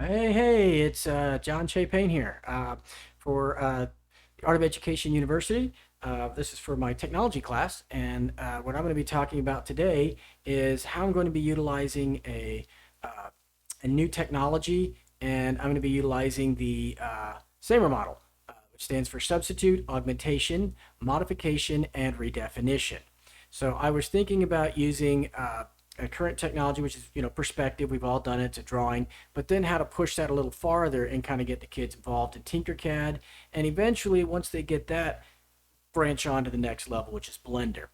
Hey, it's John Che Payne here for the Art of Education University. This is for my technology class, and what I'm going to be talking about today is how I'm going to be utilizing a new technology, and I'm going to be utilizing the SAMR model, which stands for Substitute, Augmentation, Modification, and Redefinition. So I was thinking about using a current technology, which is perspective. We've all done it to drawing, but then how to push that a little farther and kind of get the kids involved in Tinkercad, and eventually, once they get that, branch on to the next level, which is Blender.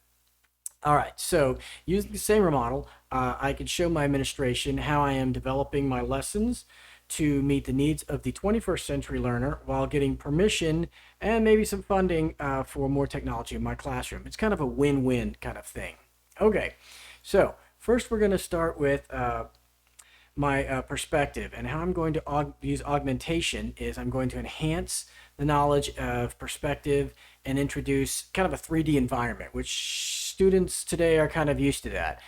All right, so using the same model, I can show my administration how I am developing my lessons to meet the needs of the 21st century learner while getting permission and maybe some funding for more technology in my classroom. It's kind of a win-win kind of thing. Okay, so first we're going to start with my perspective, and how I'm going to use augmentation is I'm going to enhance the knowledge of perspective and introduce kind of a 3D environment, which students today are kind of used to that.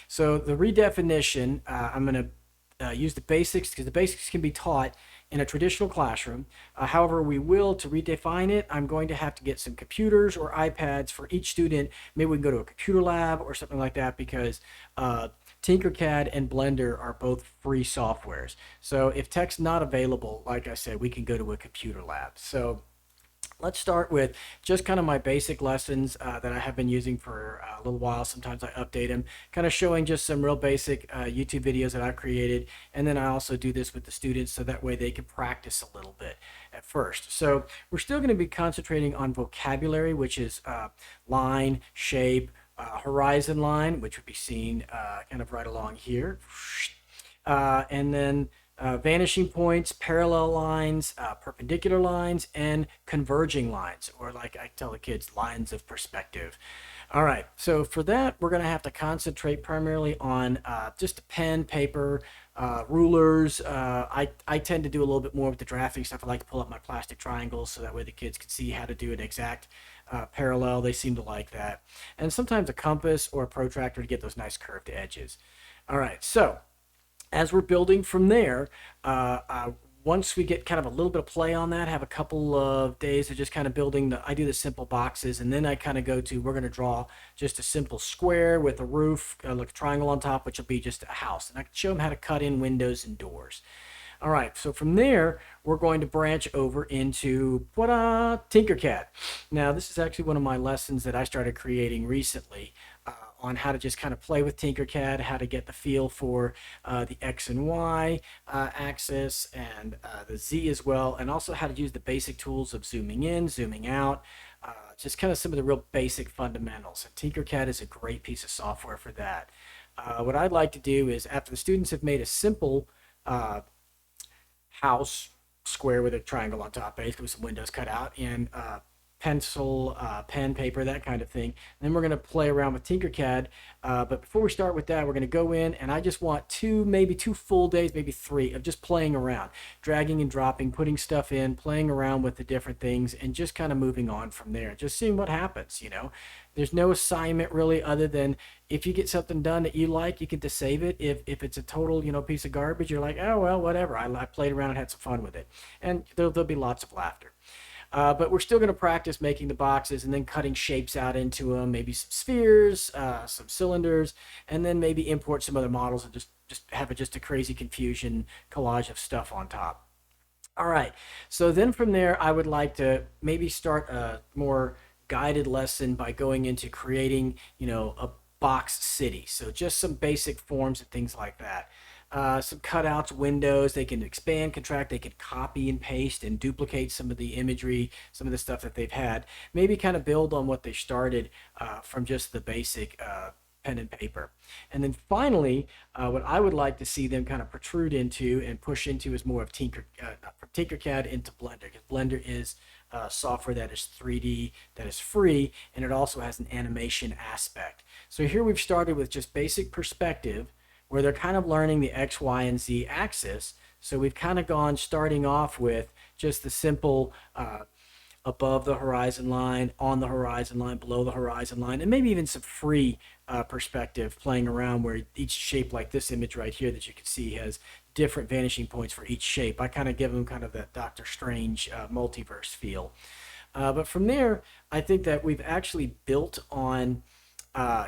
So the redefinition, I'm going to use the basics because the basics can be taught in a traditional classroom. However, we will, to redefine it, I'm going to have to get some computers or iPads for each student. Maybe we can go to a computer lab or something like that, because Tinkercad and Blender are both free softwares. So if tech's not available, like I said, we can go to a computer lab. So let's start with just kind of my basic lessons that I have been using for a little while. Sometimes I update them, kind of showing just some real basic YouTube videos that I've created. And then I also do this with the students so that way they can practice a little bit at first. So we're still going to be concentrating on vocabulary, which is line, shape, horizon line, which would be seen kind of right along here. And then vanishing points, parallel lines, perpendicular lines, and converging lines, or like I tell the kids, lines of perspective. All right, so for that, we're going to have to concentrate primarily on just pen, paper, rulers. I tend to do a little bit more with the drafting stuff. I like to pull up my plastic triangles so that way the kids can see how to do an exact parallel. They seem to like that. And sometimes a compass or a protractor to get those nice curved edges. All right, so as we're building from there, once we get kind of a little bit of play on that, have a couple of days of just kind of building I do the simple boxes, and then I kind of go to, we're going to draw just a simple square with a roof, like a triangle on top, which will be just a house. And I can show them how to cut in windows and doors. All right, so from there, we're going to branch over into Tinkercad. Now, this is actually one of my lessons that I started creating recently on how to just kind of play with Tinkercad, how to get the feel for the X and Y axis, and the Z as well, and also how to use the basic tools of zooming in, zooming out, just kind of some of the real basic fundamentals. And Tinkercad is a great piece of software for that. What I'd like to do is, after the students have made a simple house square with a triangle on top, basically with some windows cut out, and pencil, pen, paper, that kind of thing. And then we're going to play around with Tinkercad. But before we start with that, we're going to go in, and I just want maybe two full days, maybe three, of just playing around, dragging and dropping, putting stuff in, playing around with the different things, and just kind of moving on from there, just seeing what happens. There's no assignment really, other than if you get something done that you like, you get to save it. If it's a total piece of garbage, you're like, oh well, whatever, I played around and had some fun with it, and there'll be lots of laughter. But we're still going to practice making the boxes and then cutting shapes out into them, maybe some spheres, some cylinders, and then maybe import some other models and just have just a crazy confusion collage of stuff on top. All right, so then from there, I would like to maybe start a more guided lesson by going into creating, a box city. So just some basic forms and things like that. Some cutouts, windows, they can expand, contract, they can copy and paste and duplicate some of the imagery, some of the stuff that they've had. Maybe kind of build on what they started from just the basic pen and paper. And then finally, what I would like to see them kind of protrude into and push into is more of from Tinkercad into Blender, because Blender is software that is 3D, that is free, and it also has an animation aspect. So here we've started with just basic perspective, where they're kind of learning the X, Y, and Z axis. So we've kind of starting off with just the simple above the horizon line, on the horizon line, below the horizon line, and maybe even some free perspective playing around, where each shape, like this image right here that you can see, has different vanishing points for each shape. I kind of give them kind of that Doctor Strange multiverse feel. But from there, I think that we've actually built on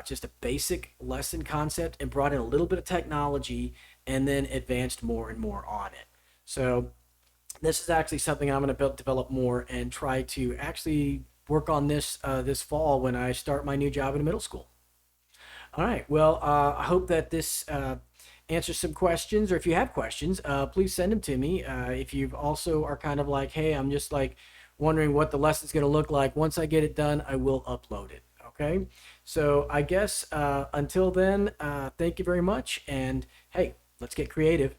just a basic lesson concept and brought in a little bit of technology and then advanced more and more on it. So this is actually something I'm going to develop more and try to actually work on this fall when I start my new job in middle school. All right. Well, I hope that this answers some questions, or if you have questions, please send them to me. If you also are kind of like, hey, I'm just like wondering what the lesson's going to look like. Once I get it done, I will upload it. Okay. So I guess until then, thank you very much. And hey, let's get creative.